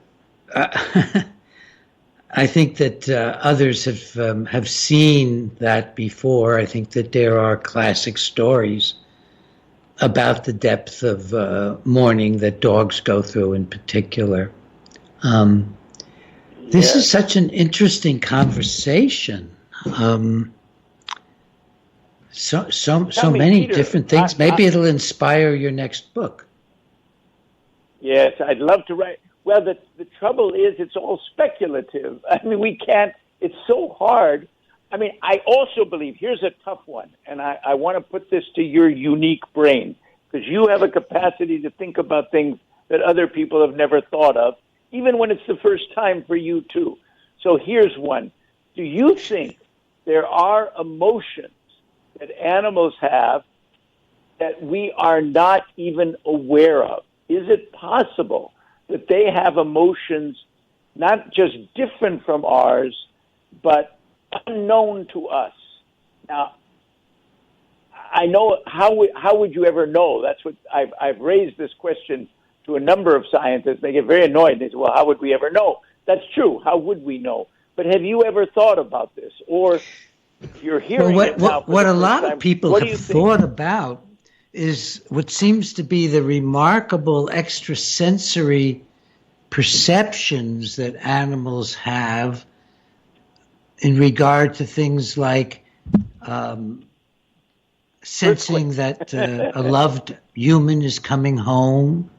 Speaker 2: I think that others have seen that before. I think that there are classic stories about the depth of mourning that dogs go through in particular. This is such an interesting conversation. So many
Speaker 3: Peter,
Speaker 2: different things. Maybe it'll inspire your next book.
Speaker 3: Yes, I'd love to write. Well, the trouble is it's all speculative. I mean, we can't, it's so hard. I mean, I also believe, here's a tough one, and I want to put this to your unique brain, because you have a capacity to think about things that other people have never thought of, even when it's the first time for you too. So here's one. Do you think there are emotions that animals have that we are not even aware of? Is it possible that they have emotions not just different from ours, but unknown to us? Now, I know how would you ever know? That's what I've raised this question to a number of scientists. They get very annoyed. They say, "Well, how would we ever know?" That's true. How would we know? But have you ever thought about this? Or you're hearing it now for
Speaker 2: what
Speaker 3: the
Speaker 2: a
Speaker 3: first
Speaker 2: lot
Speaker 3: time.
Speaker 2: of people
Speaker 3: What do
Speaker 2: have
Speaker 3: you think?
Speaker 2: thought about is what seems to be the remarkable extrasensory perceptions that animals have in regard to things like sensing that a loved human is coming home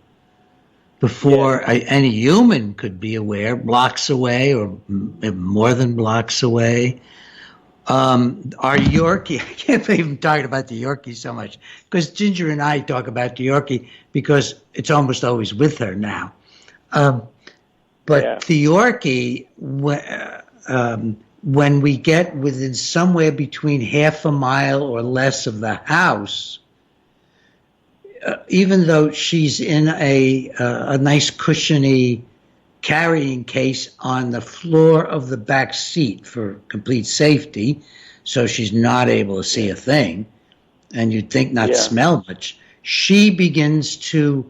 Speaker 2: before any human could be aware, blocks away or more than blocks away. Our Yorkie, I can't believe I'm talking about the Yorkie so much, because Ginger and I talk about the Yorkie because it's almost always with her now. But the Yorkie, when we get within somewhere between half a mile or less of the house, even though she's in a nice cushiony carrying case on the floor of the back seat for complete safety, so she's not able to see a thing, and you'd think not smell much, she begins to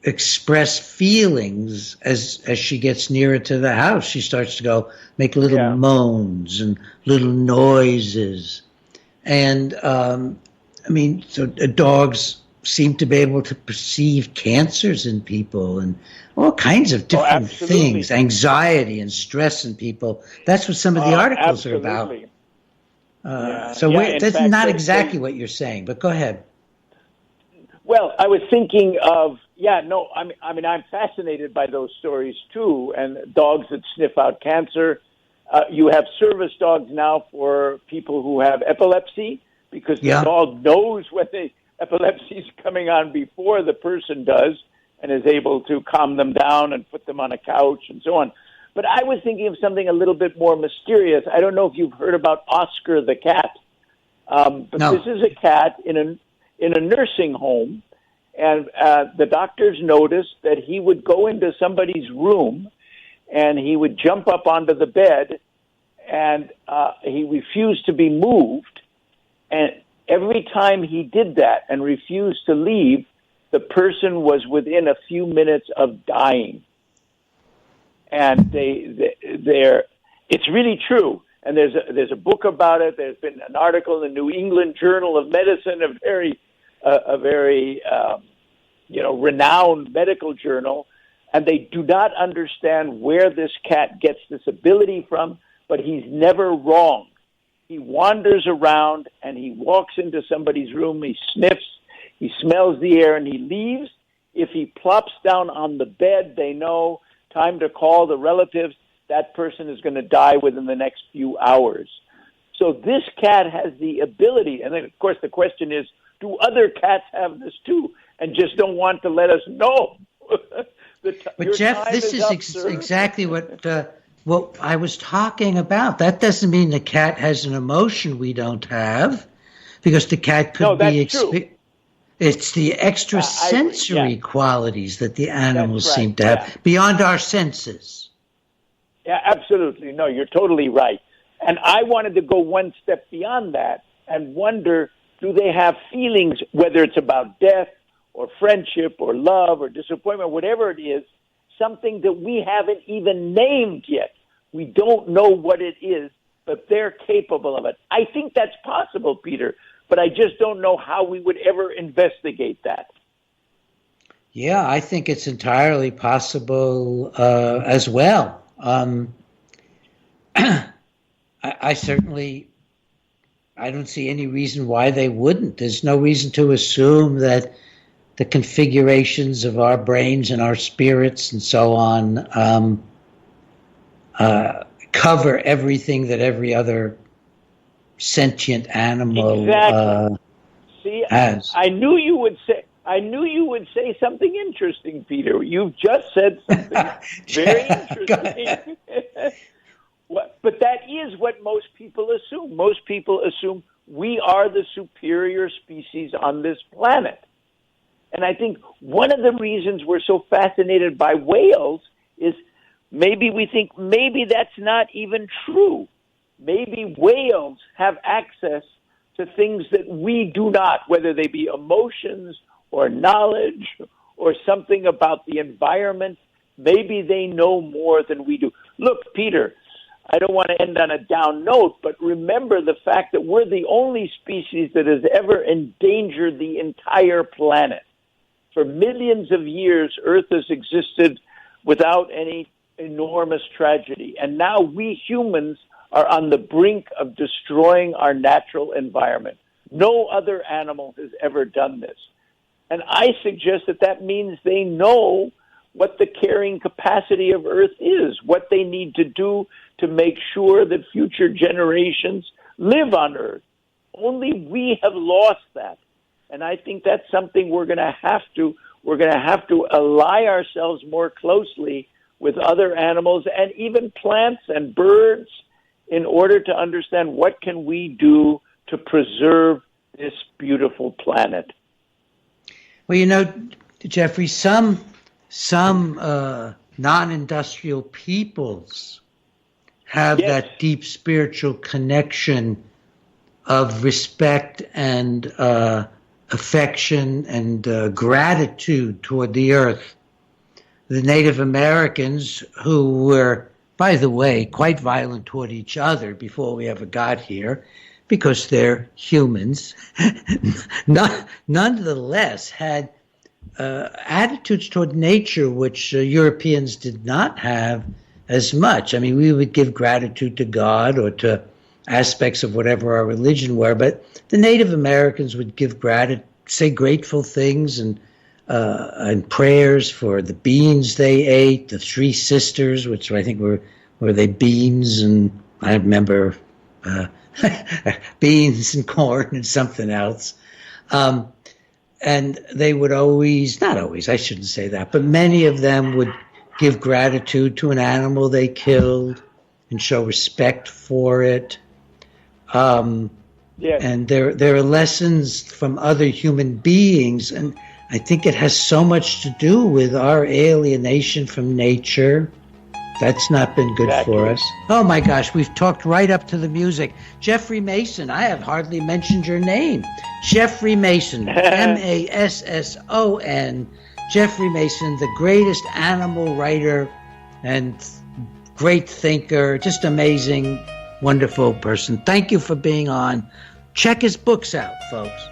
Speaker 2: express feelings as she gets nearer to the house. She starts to go make little moans and little noises. And so dogs seem to be able to perceive cancers in people and all kinds of different things, anxiety and stress in people. That's what some of the articles are about. That's not exactly what you're saying, but go ahead.
Speaker 3: Well, I was thinking of, I'm fascinated by those stories too, and dogs that sniff out cancer. You have service dogs now for people who have epilepsy, because the dog knows when epilepsy is coming on before the person does, and is able to calm them down and put them on a couch and so on. But I was thinking of something a little bit more mysterious. I don't know if you've heard about Oscar the cat, but this is a cat in a nursing home, and the doctors noticed that he would go into somebody's room and he would jump up onto the bed, and he refused to be moved. And every time he did that and refused to leave, the person was within a few minutes of dying. And it's really true. And there's a book about it. There's been an article in the New England Journal of Medicine, a very renowned medical journal, and they do not understand where this cat gets this ability from, but he's never wrong. He wanders around and he walks into somebody's room, he sniffs, he smells the air, and he leaves. If he plops down on the bed, they know time to call the relatives. That person is going to die within the next few hours. So this cat has the ability, and then, of course, the question is, do other cats have this too and just don't want to let us know?
Speaker 2: But Jeff, this is exactly what I was talking about. That doesn't mean the cat has an emotion we don't have, because the cat could be. It's the extrasensory qualities that the animals seem to have beyond our senses.
Speaker 3: Yeah, absolutely. No, you're totally right. And I wanted to go one step beyond that and wonder, do they have feelings, whether it's about death or friendship or love or disappointment, whatever it is, something that we haven't even named yet. We don't know what it is, but they're capable of it. I think that's possible, Peter, but I just don't know how we would ever investigate that.
Speaker 2: Yeah, I think it's entirely possible as well. I certainly, I don't see any reason why they wouldn't. There's no reason to assume that the configurations of our brains and our spirits and so on cover everything that every other sentient animal has.
Speaker 3: I knew you would say something interesting, Peter. You've just said something very interesting. But that is what most people assume. Most people assume we are the superior species on this planet. And I think one of the reasons we're so fascinated by whales is maybe we think maybe that's not even true. Maybe whales have access to things that we do not, whether they be emotions or knowledge or something about the environment. Maybe they know more than we do. Look, Peter, I don't want to end on a down note, but remember the fact that we're the only species that has ever endangered the entire planet. For millions of years, Earth has existed without any enormous tragedy. And now we humans are on the brink of destroying our natural environment. No other animal has ever done this. And I suggest that that means they know what the carrying capacity of Earth is, what they need to do to make sure that future generations live on Earth. Only we have lost that. And I think that's something we're going to have to ally ourselves more closely with other animals and even plants and birds in order to understand what can we do to preserve this beautiful planet.
Speaker 2: Well, you know, Jeffrey, some non-industrial peoples have that deep spiritual connection of respect and affection and gratitude toward the earth. The Native Americans, who were, by the way, quite violent toward each other before we ever got here, because they're humans, nonetheless had attitudes toward nature which Europeans did not have as much. I mean, we would give gratitude to God or to aspects of whatever our religion were, but the Native Americans would give gratitude, say grateful things and prayers for the beans they ate, the three sisters, which I think were they beans, and I remember beans and corn and something else. And they would always, not always, I shouldn't say that, but many of them would give gratitude to an animal they killed and show respect for it. And there are lessons from other human beings, and I think it has so much to do with our alienation from nature. That's not been good for us. Oh my gosh, we've talked right up to the music. Jeffrey Mason, I have hardly mentioned your name. Jeffrey Mason, Masson. Jeffrey Mason, the greatest animal writer and great thinker, just amazing, wonderful person. Thank you for being on. Check his books out, folks.